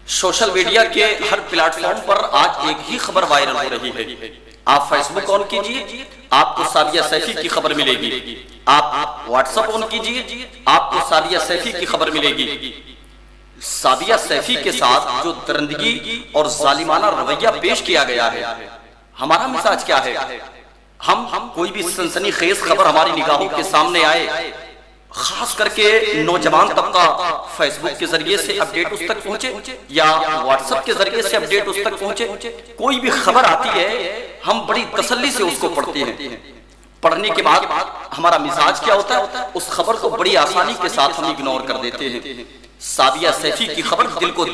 Social media کے ہر plate form پر آج ایک ہی خبر وائرل ہو رہی ہے۔ آپ فیس بک آن کیجئے، آپ کو سعدیہ سیفی کی خبر ملے گی۔ آپ واٹس ایپ آن کیجئے، آپ کو سعدیہ سیفی کی خبر ملے گی۔ سعدیہ سیفی کے ساتھ جو درندگی اور ظالمانہ رویہ پیش کیا گیا ہے، ہمارا مزاج کیا ہے؟ ہم کوئی بھی سنسنی خیز خبر ہماری نگاہوں کے سامنے آئے، خاص کر کے نوجوان طبقہ فیس بک کے ذریعے سے اپڈیٹ اس تک پہنچے یا واٹس ایپ کے ذریعے سے اپڈیٹ اس تک پہنچے، کوئی بھی خبر آتی ہے ہم بڑی تسلی سے اس کو پڑھتے ہیں۔ پڑھنے کے بعد ہمارا مزاج کیا ہوتا ہے؟ اس خبر کو بڑی آسانی کے ساتھ ہم اگنور کر دیتے ہیں۔ سعدیہ سیفی کی خبر دل کو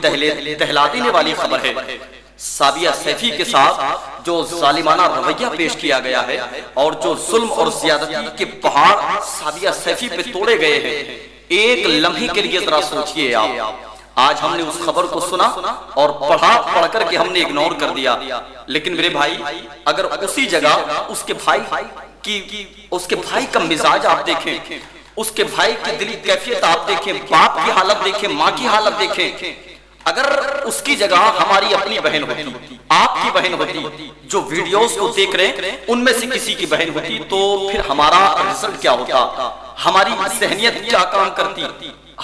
دہلا دینے والی خبر ہے۔ سعدیہ سیفی کے ساتھ جو ظالمانہ رویہ پیش کیا گیا ہے اور جو ظلم اور زیادتی کے پہاڑ سعدیہ سیفی پہ توڑے گئے ہیں، ایک لمحے کے لیے ذرا سوچئے آپ۔ آج ہم نے اس خبر کو سنا اور پڑھ کر کے ہم نے اگنور کر دیا، لیکن میرے بھائی اگر اسی جگہ اس کے بھائی کا مزاج آپ دیکھیں، اس کے بھائی کی دلی کیفیت آپ دیکھیں، باپ کی حالت دیکھیں، ماں کی حالت دیکھیں، اگر اس کی جگہ ہماری اپنی بہن ہوتی، آپ کی بہن ہوتی، جو ویڈیوز کو دیکھ رہے ہیں ان میں سے کسی کی بہن ہوتی، تو پھر ہمارا رزلٹ کیا ہوتا؟ ہماری ذہنیت کیا کام کرتی؟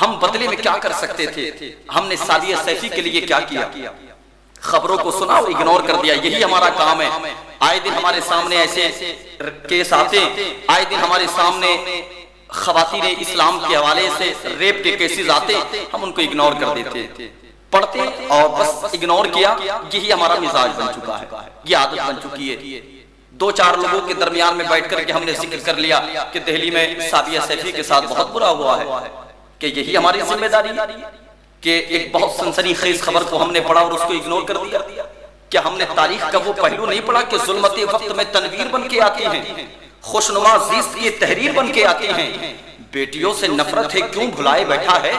ہم بدلے میں کیا کر سکتے تھے؟ ہم نے سعدیہ سیفی کے لیے کیا کیا؟ خبروں کو سنا اور اگنور کر دیا۔ یہی ہمارا کام ہے۔ آئے دن ہمارے سامنے ایسے کیس آتے، آئے دن ہمارے سامنے خواتین اسلام کے حوالے سے ریپ کے کیسز آتے، ہم ان کو اگنور کر دیتے، پڑھتے اور بس اگنور کیا۔ یہی ہمارا مزاج بن چکا ہے، یہ عادت بن چکی ہے۔ دو چار لوگوں کے درمیان میں بیٹھ کر کے ہم نے ذکر کر لیا کہ دہلی میں سعدیہ سیفی کے ساتھ بہت برا ہوا ہے، کہ یہی ہماری ذمہ داری ہے کہ ایک بہت سنسنی خیز خبر کو ہم نے پڑھا اور اس کو اگنور کر دیا؟ کیا ہم نے تاریخ کا وہ پہلو نہیں پڑھا کہ ظلمت وقت میں تنویر بن کے آتی ہیں، خوشنما زیست کی تحریر بن کے آتی ہیں؟ بیٹیوں سے نفرت ہے کیوں بھلائے بیٹھا ہے،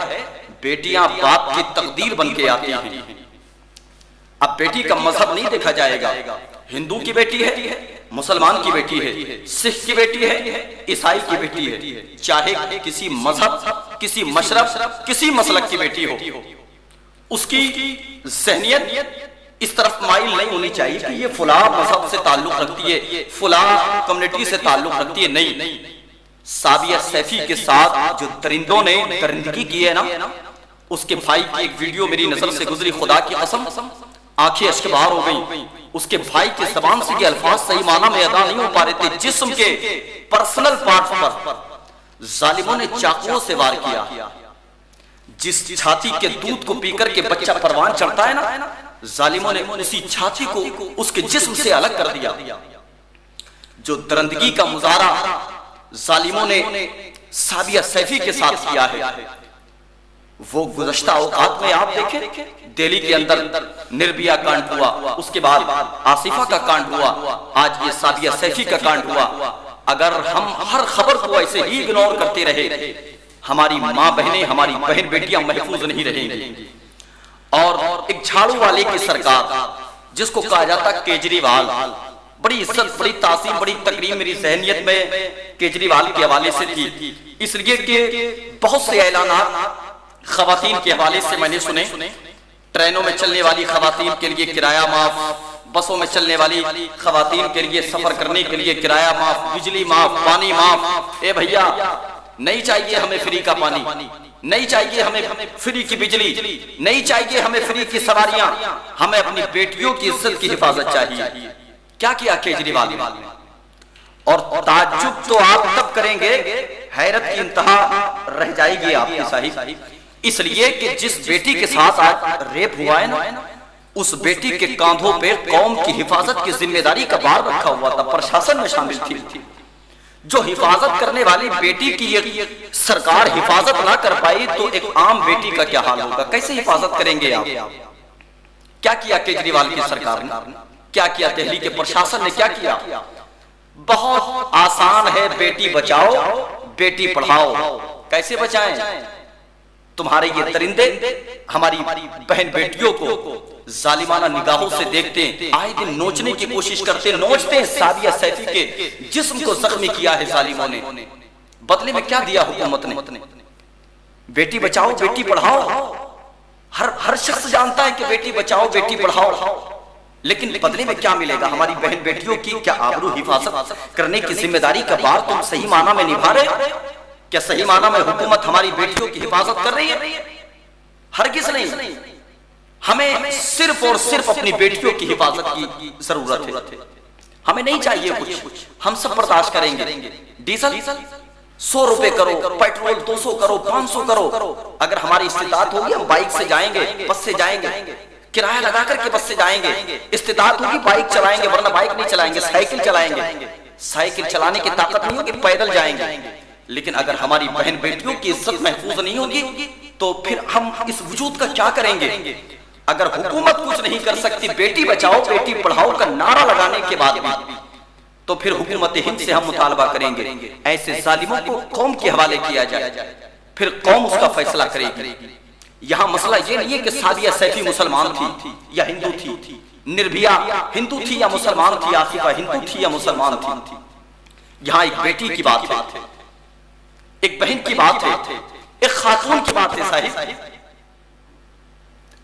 بیٹیاں باپ کی تقدیر بن کے آتی ہیں۔ اب بیٹی کا مذہب نہیں دیکھا جائے گا، ہندو کی بیٹی ہے، مسلمان کی بیٹی ہے، سکھ کی بیٹی ہے، عیسائی کی بیٹی ہے، چاہے کسی مذہب، کسی مشرب، کسی مسلک کی بیٹی ہو، اس کی ذہنیت اس طرف مائل نہیں ہونی چاہیے کہ یہ فلاں مذہب سے تعلق رکھتی ہے، فلاں کمیونٹی سے تعلق رکھتی ہے۔ نہیں، سعدیہ سیفی کے ساتھ جو درندوں نے درندگی کی ہے نا، اس کے بھائی کی ایک ویڈیو میری نظر سے گزری، خدا کی قسم آنکھیں اشکبار ہو گئی۔ اس کے بھائی کی زبان سے یہ الفاظ صحیح معنی میں ادا نہیں ہو پا رہے تھے۔ جسم کے پرسنل پارٹ پر ظالموں نے چاقوؤں سے وار کیا۔ جس چھاتی کے دودھ کو پی کر کے بچہ پروان چڑھتا ہے نا، ظالموں نے اسی چھاتی کو اس کے جسم سے الگ کر دیا۔ جو درندگی کا مظاہرہ ظالموں نے سعدیہ سیفی کے ساتھ کیا ہے، وہ گزشتہ اوقات میں آپ دیکھیں، دہلی کے اندر نربھیا کانڈ ہوا، اس کے بعد آصفہ کا کانڈ ہوا، آج یہ سعدیہ سیفی کا کانڈ ہوا۔ اگر ہم ہر خبر کو ایسے ہی اگنور کرتے رہے، ہماری ماں بہنیں، ہماری بہن بیٹیاں محفوظ نہیں رہیں گی۔ اور ایک جھاڑو والے کی سرکار جس کو کہا جاتا کیجریوال، بڑی عزت، بڑی تعظیم، بڑی تکریم میری ذہنیت میں کیجریوال کے حوالے سے تھی، اس لیے کہ بہت سے اعلانات خواتین کے حوالے سے میں نے سنے۔ ٹرینوں میں چلنے والی خواتین کے لیے کرایہ معاف، بسوں میں چلنے والی خواتین کے لیے سفر کرنے کے لیے کرایہ معاف، بجلی معاف، پانی معاف۔ اے بھیا، نہیں چاہیے ہمیں فری کا پانی، نہیں چاہیے ہمیں فری کی بجلی، نہیں چاہیے ہمیں فری کی سواریاں، ہمیں اپنی بیٹیوں کی عزت کی حفاظت چاہیے۔ کیا کیا کیجریوال نے؟ اور تعجب تو آپ تب کریں گے، حیرت کی انتہا رہ جائے گی آپ کی صاحب، اس لیے کہ جس بیٹی کے ساتھ آج ریپ ہوا ہے نا، اس بیٹی کے کاندھوں پہ قوم کی حفاظت کی ذمہ داری کا بار رکھا ہوا تھا، پرشاسن میں شامل تھی۔ جو حفاظت کرنے والی بیٹی کی یہ سرکار حفاظت نہ کر پائی تو ایک عام بیٹی کا کیا حال ہوگا؟ کیسے حفاظت کریں گے آپ؟ کیا کیا کیجریوال کی سرکار نے؟ کیا کیا دہلی کے پرشاسن نے؟ کیا کیا؟ بہت آسان ہے، بیٹی بچاؤ، بیٹی پڑھاؤ۔ کیسے بچائیں؟ تمہارے یہ درندے ہماری بہن بیٹیوں کو ظالمانہ نگاہوں سے دیکھتے ہیں، آئے دن نوچنے کی کوشش کرتے ہیں، نوچتے ہیں۔ سعدیہ سیفی کے جسم کو زخمی کیا ہے ظالموں نے، بدلے میں کیا دیا حکومت نے؟ بیٹی بچاؤ، بیٹی پڑھاؤ۔ ہر شخص جانتا ہے کہ بیٹی بچاؤ بیٹی پڑھاؤ، لیکن بدلے میں کیا ملے گا؟ ہماری بہن بیٹیوں کی کیا آبرو حفاظت کرنے کی ذمہ داری کا بار تم صحیح معنی میں نبھا رہے؟ کیا صحیح معنی میں حکومت ہماری بیٹیوں کی حفاظت کر رہی ہے؟ ہرگز نہیں۔ ہمیں صرف اور صرف اپنی بیٹیوں کی حفاظت کی ضرورت ہے، ہمیں نہیں چاہیے کچھ، ہم سب برداشت کریں گے۔ ڈیزل 100 روپے کرو، پیٹرول 200 کرو، 500 کرو، اگر ہماری استطاعت ہوگی ہم بائک سے جائیں گے، بس سے جائیں گے، کرایہ لگا کر کے بس سے جائیں گے، استطاعت ہوگی بائک چلائیں گے، ورنہ بائک نہیں چلائیں گے، سائیکل چلائیں گے، سائیکل چلانے کی طاقت نہیں ہوگی پیدل جائیں گے۔ لیکن اگر ہماری بہن بیٹیوں کی عزت محفوظ نہیں ہوگی تو پھر ہم اس وجود کا کیا کریں گے؟ اگر حکومت کچھ نہیں کر سکتی بیٹی بچاؤ بیٹی پڑھاؤ کا نعرہ لگانے کے بعد بھی، تو پھر حکومت ہند سے ہم مطالبہ کریں گے ایسے ظالموں کو قوم کے حوالے کیا جائے، پھر قوم اس کا فیصلہ کرے گی۔ یہاں مسئلہ یہ نہیں ہے کہ سعدیہ سیفی مسلمان تھی یا ہندو تھی، نربھیا ہندو تھی یا مسلمان تھی، آصفہ ہندو تھی یا مسلمان تھی۔ یہاں ایک بیٹی کی بات ہے، ایک بہن کی بات ہے، ایک خاتون کی بات ہے۔ صاحب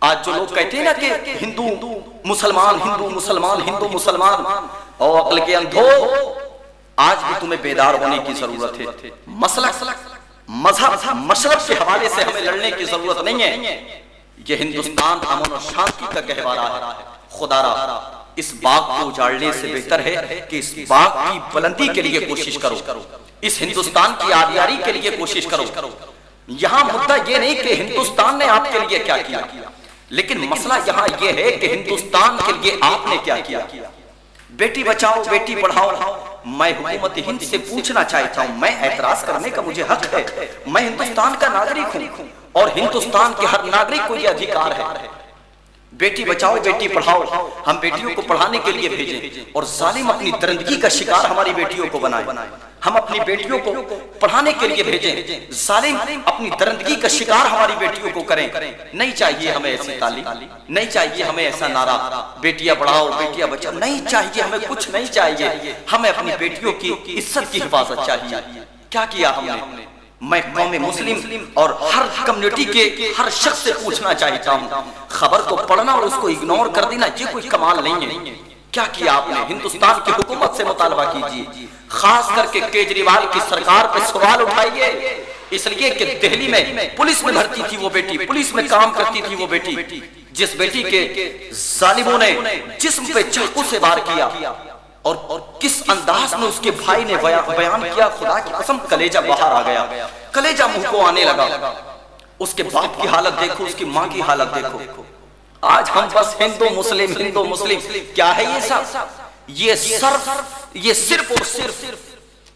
آج جو لوگ کہتے ہیں نا کہ ہندو مسلمان ہندو مسلمان ہندو مسلمان، اور عقل کے اندھو، آج بھی تمہیں بیدار ہونے کی ضرورت ہے۔ مسلک مذہب مشرب کے حوالے سے ہمیں لڑنے کی ضرورت نہیں ہے۔ یہ ہندوستان امن و شانتی کا گہوارہ ہے۔ خدا را اس باغ کو اجاڑنے سے بہتر ہے کہ اس باغ کی بلندی کے لیے کوشش کرو، اس ہندوستان کی آبیاری کے لیے کوشش کرو۔ یہاں مدعا یہ نہیں کہ ہندوستان نے آپ کے لیے کیا کیا، لیکن مسئلہ یہاں یہ ہے کہ ہندوستان کے لیے آپ نے کیا کیا۔ بیٹی بچاؤ بیٹی پڑھاؤ، میں حکومت ہند سے پوچھنا چاہتا ہوں، میں اعتراض کرنے کا مجھے حق ہے، میں ہندوستان کا ناگرک ہوں اور ہندوستان کے ہر ناگرک کو یہ ادھیکار ہے۔ بیٹی بچاؤ بیٹی پڑھاؤ، ہم بیٹیوں کو پڑھانے کے لیے بھیجیں، اور ظالم اپنی درندگی کا شکار ہماری بیٹیوں کو بنائے۔ ہم اپنی بیٹیوں کو پڑھانے کے لیے بھیجیں، ظالم اپنی درندگی کا شکار ہماری بیٹیوں کو کریں۔ نہیں چاہیے ہمیں ایسی تعلیم، نہیں چاہیے ہمیں ایسا نعرہ بیٹیاں پڑھاؤ بیٹیاں بچاؤ، نہیں چاہیے ہمیں، کچھ نہیں چاہیے ہمیں۔ اپنی بیٹیوں کی عزت کی حفاظت چاہیے۔ کیا کیا ہم نے؟ میں قوم مسلم اور ہر کمیونٹی کے ہر شخص سے پوچھنا چاہتا ہوں، خبر کو پڑھنا اور اس کو اگنور کر دینا یہ کوئی کمال نہیں ہے۔ کیا کیا آپ نے؟ ہندوستان کی حکومت سے مطالبہ کیجیے، خاص کر کے کیجریوال کی سرکار پہ سوال اٹھائیے، اس لیے کہ دہلی میں پولیس میں بھرتی تھی وہ بیٹی، پولیس میں کام کرتی تھی وہ بیٹی، جس بیٹی کے ظالموں نے جسم پہ چاقو سے وار کیا، اور کس انداز میں اس کے بھائی نے بیان کیا، خدا کی قسم کلیجہ باہر آ گیا، کلیجہ منہ کو آنے لگا۔ اس کے باپ کی حالت دیکھو، اس کی ماں کی حالت دیکھو۔ آج ہم بس ہندو مسلم، کیا ہے یہ سب؟ یہ صرف اور صرف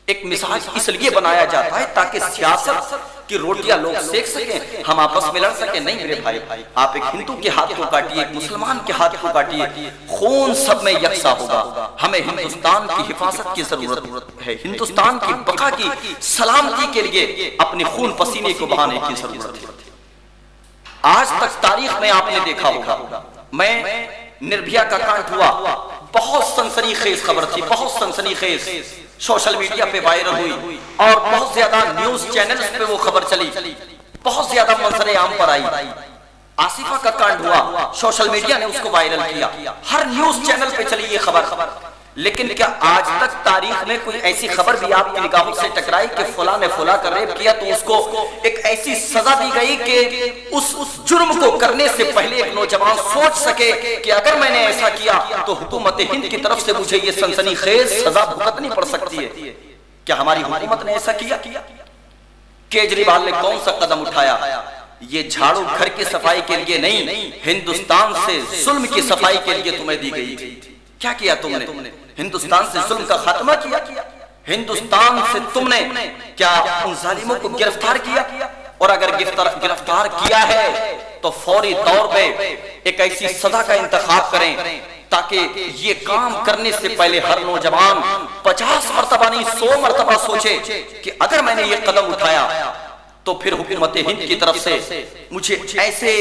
ایک مزاج اس لیے بنایا جاتا ہے تاکہ سیاست کی روٹیاں لوگ سیکھ سکیں، ہم آپس میں لڑ سکیں۔ نہیں میرے بھائی، آپ ایک ہندو کے ہاتھ کو کاٹیے، ایک مسلمان کے ہاتھ کو کاٹیے، خون سب میں یکساں ہوگا۔ ہمیں ہندوستان کی حفاظت کی ضرورت ہے، ہندوستان کی بقا کی سلامتی کے لیے اپنے خون پسینے کو بہانے کی ضرورت ہے۔ آج تک تاریخ میں آپ نے دیکھا ہوگا، میں نربھیا کا کانڈ ہوا، بہت سنسنی خیز خبر تھی، بہت سنسنی خیز، سوشل میڈیا پہ وائرل ہوئی اور بہت زیادہ نیوز چینلز پہ وہ خبر چلی، بہت زیادہ منظر عام پر آئی۔ آصفہ کا کانڈ ہوا، سوشل میڈیا نے اس کو وائرل کیا، ہر نیوز چینل پہ چلی یہ خبر، لیکن کیا آج تک تاریخ میں کوئی ایسی خبر بھی آپ کی نگاہوں سے ٹکرائی کہ فلاں نے فلاں کا ریپ کیا تو اس کو ایک ایسی سزا دی گئی کہ اس جرم کو کرنے سے پہلے ایک نوجوان سوچ سکے کہ اگر میں نے ایسا کیا تو حکومت ہند کی طرف سے مجھے یہ سنسنی خیز سزا بھگتنی پڑ سکتی ہے؟ کیا ہماری حکومت نے ایسا کیا؟ کیجریوال نے کون سا قدم اٹھایا؟ یہ جھاڑو گھر کی صفائی کے لیے نہیں، ہندوستان سے ظلم کی صفائی کے لیے تمہیں دی گئی تھی۔ کیا کیا تم نے؟ ہندوستان سے ظلم کا خاتمہ کیا، ہندوستان سے تم نے کیا ان ظالموں کو گرفتار کیا؟ اور اگر گرفتار کیا ہے تو فوری طور پہ ایک ایسی سزا کا انتخاب کریں تاکہ یہ کام کرنے سے پہلے ہر نوجوان 50 مرتبہ نہیں 100 مرتبہ سوچے کہ اگر میں نے یہ قدم اٹھایا تو پھر حکومت ہند کی طرف سے مجھے ایسے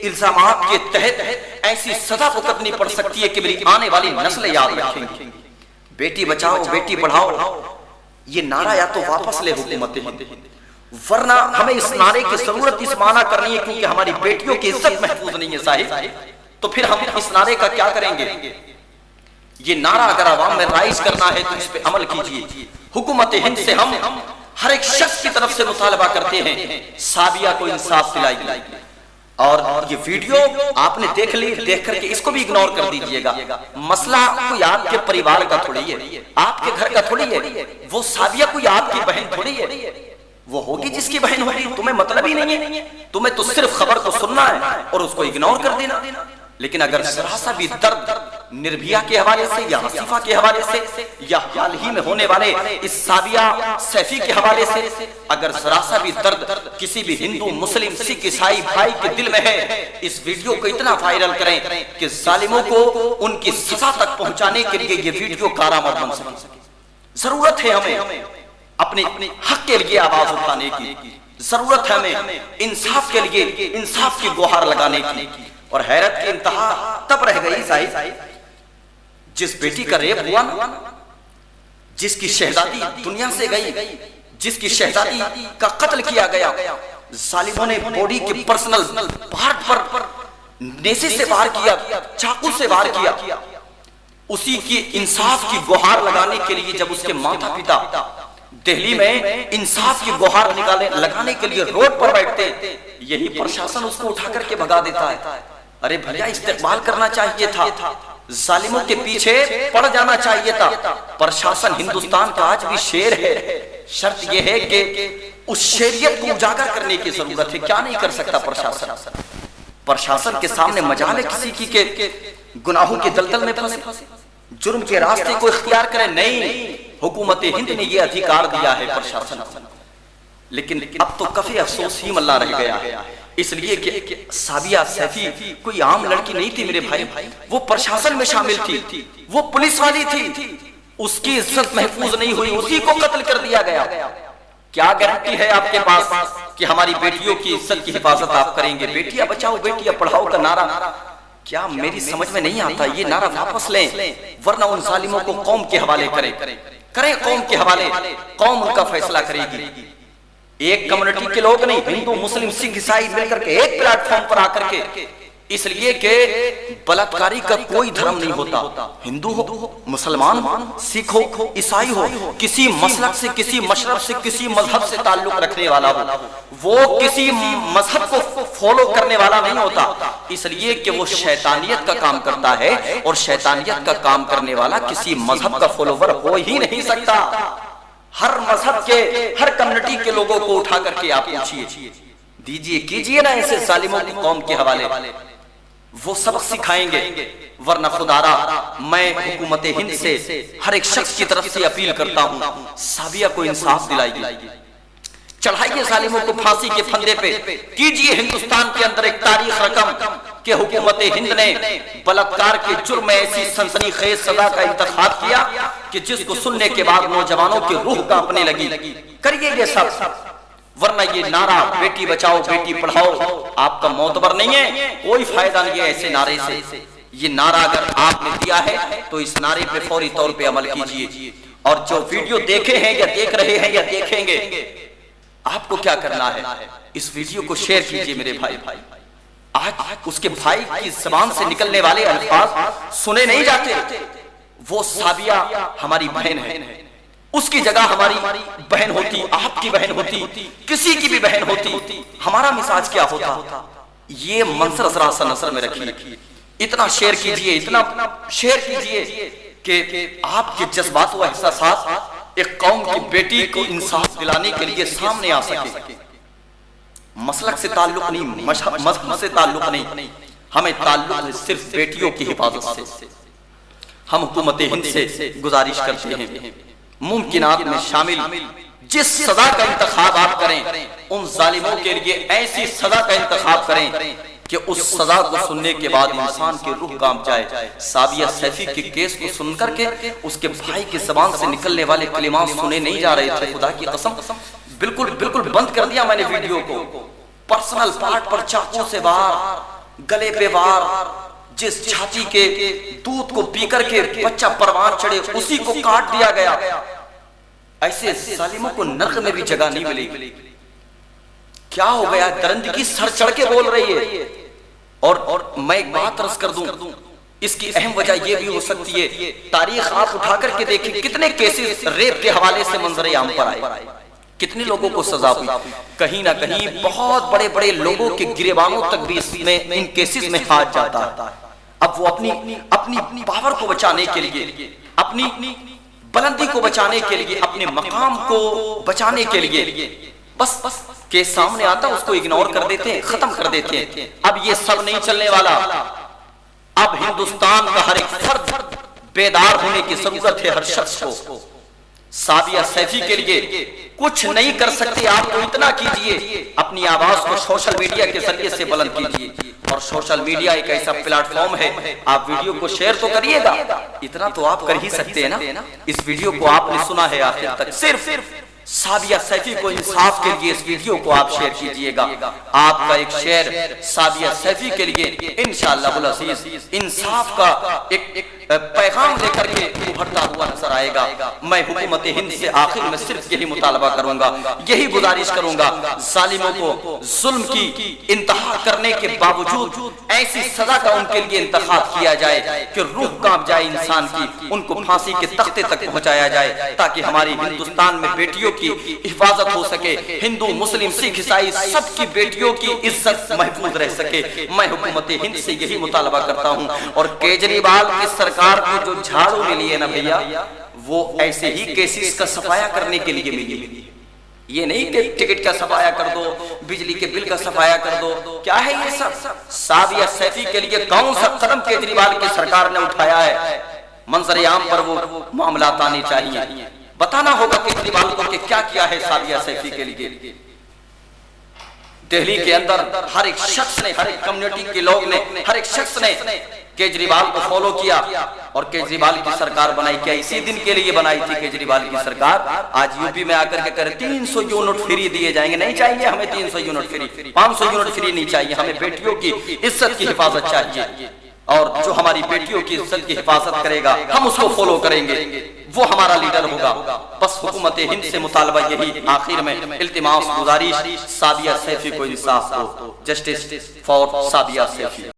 الزامات کے تحت ایسی سزا بھگتنی پڑ سکتی ہے کہ میری آنے والی نسلیں یاد رکھیں گی۔ بیٹی بچاؤ بیٹی پڑھاؤ، یہ نعرہ یا تو واپس لے حکومت ہند، ورنہ ہمیں اس نعرے کی ضرورت اس معنی کرنی ہے کیونکہ ہماری بیٹیوں کی عزت محفوظ نہیں ہے صاحب، تو پھر ہم اس نعرے کا کیا کریں گے؟ یہ نعرہ اگر عوام میں رائج کرنا ہے تو اس پہ عمل کیجئے۔ حکومت ہند سے ہم ہر ایک شخص کی طرف سے مطالبہ کرتے ہیں سابیہ کو انصاف دلائیے، اور یہ ویڈیو آپ نے دیکھ لی، دیکھ کر کے اس کو بھی اگنور کر دیجئے گا۔ مسئلہ کوئی آپ کے پریوار کا تھوڑی ہے، آپ کے گھر کا تھوڑی ہے، وہ سابیہ کوئی آپ کی بہن تھوڑی ہے، وہ ہوگی جس کی بہن ہوگی، تمہیں مطلب ہی نہیں ہے، تمہیں تو صرف خبر کو سننا ہے اور اس کو اگنور کر دینا۔ لیکن اگر ذرا سا بھی درد نربھیا کے حوالے سے یا حسیفہ کے حوالے سے یا حال ہی میں ہونے والے اس سابیہ سیفی کے حوالے سے اگر ذرا سا بھی درد کسی بھی ہندو مسلم سکھ عیسائی بھائی کے دل میں ہے، اس ویڈیو کو اتنا وائرل کریں کہ ظالموں کو ان کی سزا تک پہنچانے کے لیے یہ ویڈیو کارآمد بن سکے۔ ضرورت ہے ہمیں اپنے حق کے لیے آواز اٹھانے کی، ضرورت ہے ہمیں انصاف کے لیے انصاف کی گوہار لگانے کی۔ اور حیرت کی انتہا تب رہ گئی صاحب جس بیٹی کا ریپ ہوا نا، جس کی شہزادی دنیا سے گئی، جس کی شہزادی کا قتل کیا گیا، ظالموں نے باڈی کے پرسنل پارٹ پر نیزے سے وار کیا، چاقو سے وار کیا۔ اسی کی انصاف کی گوہار لگانے کے لیے جب اس کے ماتا پتا دہلی میں انصاف کی گوہار لگانے کے لیے روڈ پر بیٹھتے، یہی پرشاسن اس کو اٹھا کر کے بھگا دیتا ہے۔ ارے بھیا استقبال کرنا چاہیے تھا، ظالموں کے پیچھے پڑ جانا چاہیے تھا۔ پرشاسن ہندوستان کا آج بھی شیر ہے، شرط یہ ہے کہ اس شیریت کو اجاگر کرنے کی ضرورت ہے۔ کیا نہیں کر سکتا پرشاسن؟ پرشاسن کے سامنے مجال ہے کسی کی کہ گناہوں کے دلدل میں پھنسے، جرم کے راستے کو اختیار کرے؟ نہیں، حکومت ہند نے یہ ادھیکار دیا ہے پرشاسن۔ لیکن اب تو کافی افسوس ہی ملنا رہ گیا ہے، اس لیے کہ سابیہ سیفی کوئی عام لڑکی نہیں تھی میرے بھائی، وہ پرشاسن میں شامل تھی، وہ پولیس والی تھی، اس کی عزت محفوظ نہیں ہوئی، اسی کو قتل کر دیا گیا۔ کیا گارنٹی ہے آپ کے پاس کہ ہماری بیٹیوں کی عزت کی حفاظت آپ کریں گے؟ بیٹیاں بچاؤ بیٹیاں پڑھاؤ کا نعرہ کیا میری سمجھ میں نہیں آتا؟ یہ نعرہ واپس لیں، ورنہ ان ظالموں کو قوم کے حوالے کریں قوم کے حوالے، قوم ان کا فیصلہ کرے گی۔ ایک کمیونٹی کے لوگ نہیں، ہندو مسلم سکھ عیسائی مل کر کے ایک پلیٹ فارم پر آ کر کے، اس لیے کہ بلاکاری کا کوئی دھرم نہیں ہوتا، ہندو ہو مسلمان ہو سکھ ہو عیسائی ہو، کسی مسلک سے کسی مشرب سے کسی مذہب سے تعلق رکھنے والا ہو، وہ کسی مذہب کو فالو کرنے والا نہیں ہوتا، اس لیے کہ وہ شیطانیت کا کام کرتا ہے، اور شیطانیت کا کام کرنے والا کسی مذہب کا فالوور ہو ہی نہیں سکتا۔ ہر مذہب کے ہر کمیونٹی کے لوگوں کو اٹھا کر کے آپ پوچھیے، دیجئے کیجئے نا ایسے ظالموں کی قوم کے حوالے، وہ سبق سکھائیں گے۔ ورنہ خدارا میں حکومت ہند سے ہر ایک شخص کی طرف سے اپیل کرتا ہوں سابیہ کو انصاف دلائیے، چڑھائیے ظالموں کو پھانسی کے پھندے پہ، کیجئے ہندوستان کے اندر ایک تاریخ رقم کہ حکومت ہند نے بلاکار کے جرم میں ایسی سنسنی خیز سزا کا انتخاب کیا کہ جس کو سننے کے بعد نوجوانوں کی روح کانپنے لگی۔ کریے یہ سب، ورنہ یہ نعرہ بیٹی بچاؤ بیٹی پڑھاؤ آپ کا معتبر نہیں ہے، کوئی فائدہ نہیں ہے ایسے نعرے سے۔ یہ نعرہ اگر آپ نے دیا ہے تو اس نعرے پہ فوری طور پہ عمل کیجئے، اور جو ویڈیو دیکھے ہیں یا دیکھ رہے ہیں یا دیکھیں گے، آپ کو کیا کرنا ہے؟ اس ویڈیو کو شیئر کیجئے میرے بھائی۔ آج اس کے بھائی کی زبان سے نکلنے والے الفاظ سنے نہیں جاتے۔ وہ سابیہ ہماری بہن ہے، اس کی جگہ ہماری بہن ہوتی، آپ کی بہن ہوتی، کسی کی بھی بہن ہوتی، ہمارا مزاج کیا ہوتا؟ یہ منظر ذرا سا نظر میں رکھیے، اتنا شیئر کیجئے، اتنا شیئر کیجئے کہ آپ کے جذبات و احساسات ایک قوم کی بیٹی کو انصاف دلانے کے لیے سامنے آ سکے۔ مسلک سے تعلق نہیں، مذہب سے تعلق نہیں، ہمیں تعلق ہے صرف بیٹیوں کی حفاظت سے۔ ہم حکومت ہند سے گزارش کرتے ہیں ممکنات میں شامل جس سزا کا انتخاب آپ کریں، ان ظالموں کے لیے ایسی سزا کا انتخاب کریں کہ اس سزا کو سننے کے بعد انسان کی روح کانپ جائے۔ سابیہ سیفی کے کیس کو سن کر کے اس کے بھائی کی زبان سے نکلنے والے کلمات سنے نہیں جا رہے تھے، خدا کی قسم بالکل بند کر دیا میں نے ویڈیو کو۔ پرسنل پارٹ پر چاقو سے وار، گلے پہ وار، جس چھاتی کے دودھ کو پی کر کے بچہ پروان چڑھے اسی کو کاٹ دیا گیا۔ ایسے ظالموں کو نرک میں بھی جگہ نہیں ملے گی۔ کیا ہو گیا؟ درندگی سر چڑھ کے بول رہی ہے. اور میں ایک بات عرض کر دوں، اس کی اہم وجہ یہ بھی ہو سکتی ہے، تاریخ آپ اٹھا کر کے دیکھیں کتنے کیسز ریپ کے حوالے سے منظر عام پر آئے، کتنے لوگوں کو سزا ہوئی. کہیں نہ کہیں بہت بڑے بڑے لوگوں کے گریبانوں تک بھی اس میں ان کیسز میں ہاتھ جاتا ہے. اب وہ اپنی پاور کو بچانے کے لیے، اپنی بلندی کو بچانے کے لیے، اپنے مقام کو بچانے کے لیے بس کے سامنے آتا اس کو اگنور کر دیتے ہیں، ختم کر دیتے ہیں. اب یہ سب نہیں چلنے والا. اب ہندوستان کا ہر ایک فرد بیدار ہونے کی ضرورت ہے، ہر شخص کو. سابیہ سیفی کے لیے کچھ نہیں کر سکتے آپ تو اتنا کیجئے، اپنی آواز کو سوشل میڈیا کے ذریعے سے بلند کیجئے. اور سوشل میڈیا ایک ایسا پلیٹ فارم ہے، آپ ویڈیو کو شیئر تو کریے گا، اتنا تو آپ کر ہی سکتے ہیں نا. اس ویڈیو کو آپ نے سنا ہے آخر تک، صرف سابیہ سیفی کو انصاف کے لیے اس ویڈیو کو آپ شیئر کیجئے گا. آپ کا ایک شیئر سابیہ سیفی کے لیے انشاءاللہ العزیز انصاف کا ایک پیغام لے کر کے ابھرتا ہوا نظر آئے گا. میں حکومت ہند سے آخر میں صرف یہی مطالبہ کروں گا، یہی گزارش کروں گا، ظالموں کو ظلم کی انتہا کرنے کے باوجود ایسی سزا کا ان کے لیے انتخاب کیا جائے کہ روح کانپ جائے انسان کی، ان کو پھانسی کے تختے تک پہنچایا جائے، تاکہ ہماری ہندوستان میں بیٹیوں کی حفاظت ہو سکے، ہندو مسلم سکھ عیسائی سب کی بیٹیوں کی عزت محفوظ رہ سکے. میں حکومت ہند سے یہی مطالبہ کرتا ہوں. اور کیجریوال کی سرکار کو جو جھاڑو ملی ہے نا بھیا، وہ ایسے ہی کیسز کا صفایا کرنے کے لیے ملی. یہ نہیں کہ ٹکٹ کا صفایا کر دو، بجلی کے بل کا صفایا کر دو. کیا ہے یہ سب؟ سابیہ سیفی کے لیے کون سا قدم کیجریوال کی سرکار نے اٹھایا ہے؟ منظر عام پر وہ معاملات آنے چاہیے. بتانا ہوگا کیجریوال کو کہ کیا کیا ہے سابیہ سیفی کے لیے. دہلی کے اندر ہر ایک شخص نے، ہر ایک کمیونٹی کے لوگ نے، ہر ایک شخص نے کیجریوال کو فالو کیا اور کیجریوال کی سرکار بنائی. کیا اسی دن کے لیے بنائی تھی کیجریوال کی سرکار؟ آج یو پی میں آ کر کے کہہ رہے 300 یونٹ فری دیے جائیں گے. نہیں چاہیے ہمیں 300 یونٹ فری، 500 یونٹ فری نہیں چاہیے. ہمیں بیٹیوں کی عزت کی حفاظت چاہیے، اور جو ہماری بیٹیوں کی عزت کی حفاظت کرے گا ہم اس کو فالو کریں گے، وہ ہمارا لیڈر ہوگا. بس حکومت ہند سے مطالبہ یہی، آخر میں التماس گزارش، سابیہ سیفی کو انصاف دو. Justice for سابیہ Saifi.